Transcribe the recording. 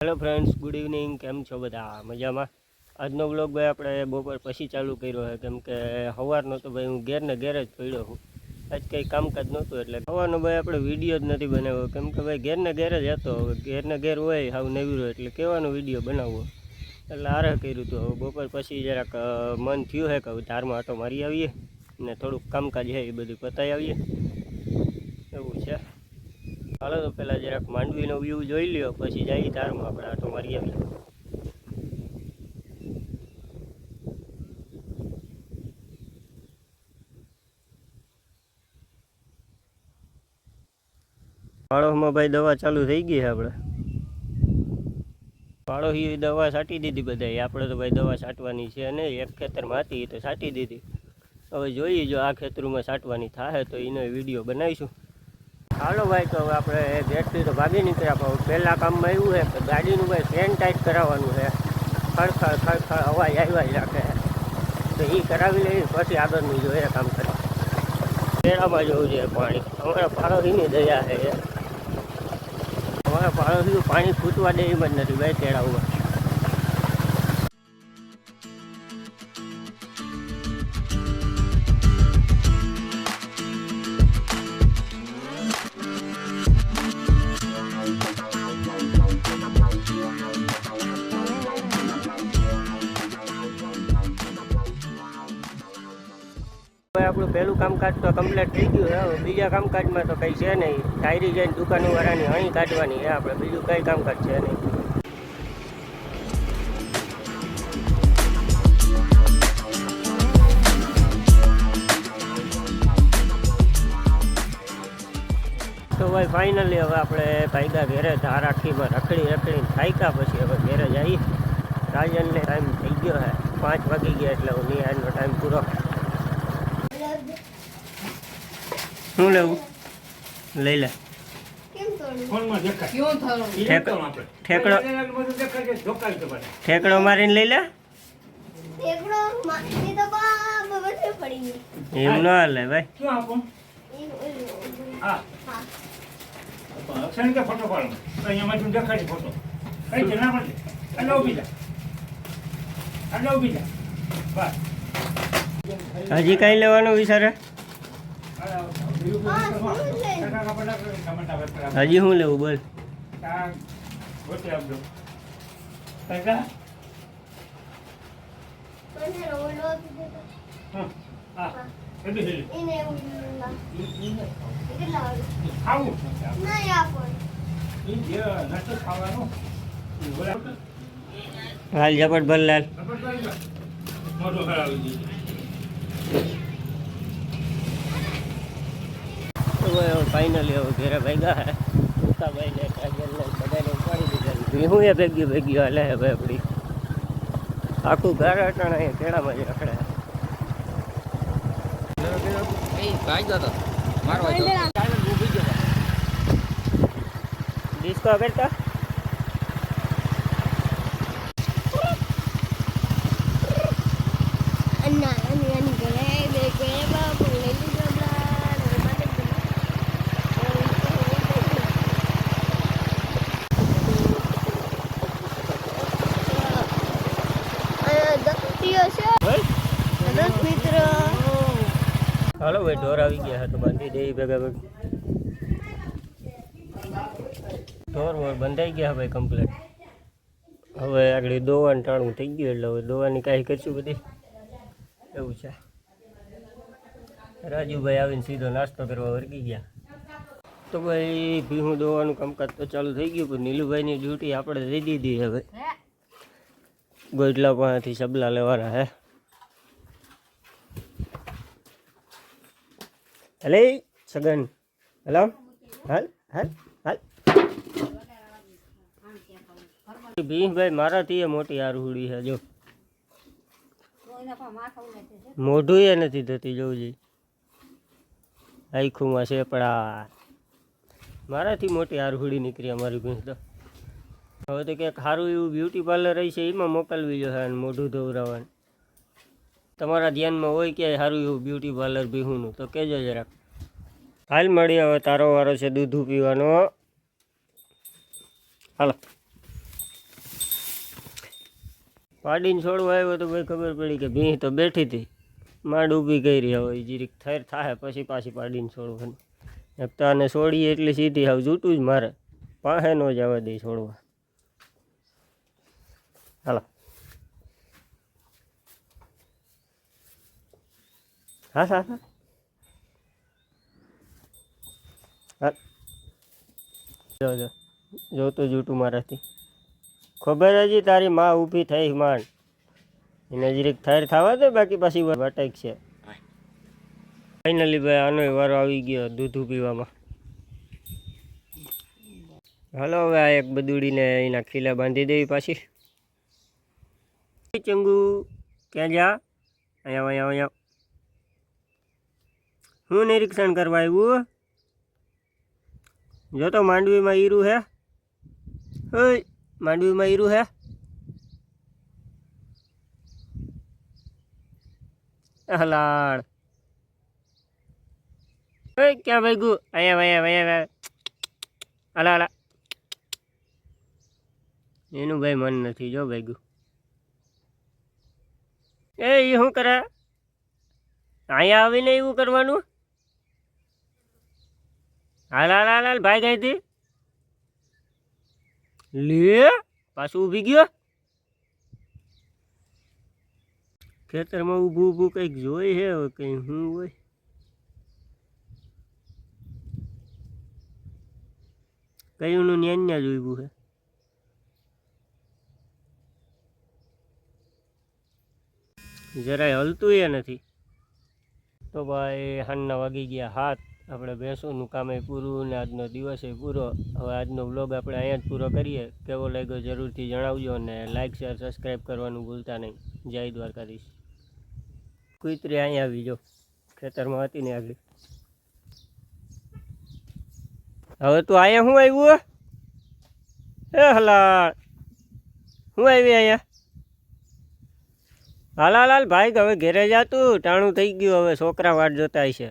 Hello friends, good evening. કેમ છો બધા? મજામાં? આજનો બ્લોગ ભાઈ આપણે બપોર પછી ચાલુ કર્યો છે, કેમ કે સવારનો તો ભાઈ હું ઘેર જ પડ્યો છું. આજ કંઈ કામકાજ નહોતું એટલે સવારનો ભાઈ આપણે વિડીયો જ નથી બનાવ્યો, કેમ કે ભાઈ ઘેર જ હતો. ઘેર હોય હાવ નવીરો એટલે કેવાનો વિડીયો બનાવવો, એટલે આરે કર્યું હતું. હવે બપોર પછી જરાક મન થયું છે કે હવે ધારમાં આટો મારી આવીએ ને થોડુંક કામકાજ છે એ બધું પતાવી આવીએ, એવું છે. હાલો તો પહેલાં જરાક માંડવીનો વ્યૂ જોઈ લ્યો, પછી જઈએ ધારમાં આપણે આટો મારી આવીએ. પાળોમાં ભાઈ દવા ચાલુ થઈ ગઈ છે. આપણે પાળોહી દવા છાંટી દીધી બધાએ. આપણે તો ભાઈ દવા છાંટવાની છે નહીં, એક ખેતરમાં હતી તો છાંટી દીધી. હવે જોઈએ જો આ ખેતરમાં છાંટવાની થાય તો એનો વિડીયો બનાવીશું. હાલો ભાઈ, તો હવે આપણે ગેટથી તો ભાગી નીકળ્યા. પણ પહેલાં કામમાં એવું છે કે ગાડીનું ભાઈ ફેન ટાઈટ કરાવવાનું છે. ખડખડ અવાજ આવ્યા જ રાખે તો એ કરાવી લઈએ, પછી આગળનું જોઈએ કામ કરવા. પેડામાં જવું છે પાણી. અમારા પાડોશીની દયા છે. અમારા પાડોશી પાણી ખૂટવા દે એમ જ નથી ભાઈ કેળામાં. આપણું પહેલું કામકાજ તો કમ્પ્લીટ થઈ ગયું છે. હવે બીજા કામકાજમાં તો કંઈ છે નહીં. ટાયરી જઈને દુકાનવાળાની હણી કાઢવાની છે આપણે, બીજું કંઈ કામકાજ છે નહીં. તો ભાઈ ફાઇનલી હવે આપણે ભાગ્યા ઘેરે. ધાર આખીમાં રખડીને થાક્યા પછી હવે ઘેરે જઈએ. રાજનને ટાઈમ થઈ ગયો છે, 5 વાગી ગયા એટલે નિહાળનો ટાઈમ પૂરો. શું લેવું? લઈ લે. ઠેકડો મારીને લઈ લે. એમ ન હાલે ભાઈ. હજી કઈ લેવાનું વિચારે? હજી શું લેવું બોલ? હાલ ઝપટ ભર લાલ. ફાઇનલી હવે ઘેરે ભાગ્યા હે. ઉકાભાઈને બધાને ઉપાડી દીધા. હું એ ભેગી હાલે હે ભાઈ આપણી. આખું ઘર અટાણા અહીંયા કેળામાં જ રખડે. ડિસ્કો કરતા હાલો ભાઈ, ઢોર આવી ગયા તો બાંધી દે ભેગા ભેગી. ઢોર વોર બંધાઈ ગયા ભાઈ કમ્પ્લીટ. હવે આગળ દોવાનું ટાણું થઈ ગયું એટલે હવે દોવાની કાંઈ કરશું બધી, એવું છે. રાજુભાઈ આવીને સીધો નાસ્તો કરવા વર્ગી ગયા. તો ભાઈ ભીહું દોવાનું કામકાજ તો ચાલુ થઈ ગયું, પણ નીલુભાઈની ડ્યુટી આપણે દઈ દીધી હવે. ગોડલા પાસેથી સબલા લેવાના હે. હલે સગન, હલો હાલ હાલ હાલ. ભીમભાઈ મારાથી એ મોટી આરુડી છે જો. મોઢું એ નથી થતી જોવું જઈ. આખુંમાં શેપડા. મારાથી મોટી આરુડી નીકળી અમારી ભીંસ તો. હવે તો ક્યાંક સારું એવું બ્યુટી પાર્લર રહી છે એમાં મોકલવી જોઈએ અને મોઢું ધોવરાવવાનું. તમારા ધ્યાનમાં હોય ક્યાંય સારું એવું બ્યુટી પાર્લર ભીહુંનું તો કહેજો જરાક. હાલ મળી, હવે તારો વારો છે દૂધ પીવાનો. હાલો પાડીને છોડવા આવ્યો તો ભાઈ ખબર પડી કે ભીં તો બેઠી હતી, માંડ ઊભી કરી. હવે જીરીક થેર થાય પછી પાછી પાડીને છોડવાની. એકતાને છોડીએ એટલી સીધી હવે જૂટું જ મારે, પાસે ન જવા દે છોડવા. હાલો હા હા હા જો જો તો જૂટું મારાથી ખબર હજી તારી માં ઊભી થઈ માંડ એને જરીક થેર થવા દે, બાકી પાછી વટાઈક છે. ફાઇનલી ભાઈ આનો વારો આવી ગયો દૂધ પીવામાં. હાલો હવે આ એક બદુડીને એના ખીલા બાંધી દેવી પાછી. ચંગુ ક્યાં જા? અહીંયા અહીંયા અહીંયા હું નિરીક્ષણ કરવા આવ્યું? જો તો માંડવીમાં હીરું હે, ઓય માંડવીમાં હીરું હે. હલાડ ઓય ક્યાં ભાગ્યું? અહીંયા અહીંયા હલા હલા એનું ભાઈ મન નથી જો ભાગ્યું. એ શું કરે? અહીંયા આવીને એવું કરવાનું? હાલ હાલ હાલ હાલ ભાઈ ગઈ હતી લે પાછું ઊભી ગયો. ખેતરમાં ઊભું ઊભું કંઈક જોઈ હે કંઈ શું હોય? કયુંનું ન્યા જોયું હે. જરાય હલતું એ નથી. તો ભાઈ હાનના વાગી ગયા 7. આપણે ભેંસોનું કામે પૂરું ને આજનો દિવસે પૂરો. હવે આજનો વ્લોગ આપણે અહીંયા જ પૂરો કરીએ. કેવો લાગ્યો જરૂરથી જણાવજો અને લાઇક શેર સબસ્ક્રાઈબ કરવાનું ભૂલતા નહીં. જય દ્વારકાધીશ. કુતરી અહીંયા આવી જો ખેતરમાં હતી ને આગળ. હવે તું અહીંયા શું આવ્યું? હે હલા શું આવી અહીંયા? હાલ હાલ હાલ ભાઈ હવે ઘેરે જાતું ટાણું થઈ ગયું. હવે છોકરા વાટ જોતા હશે.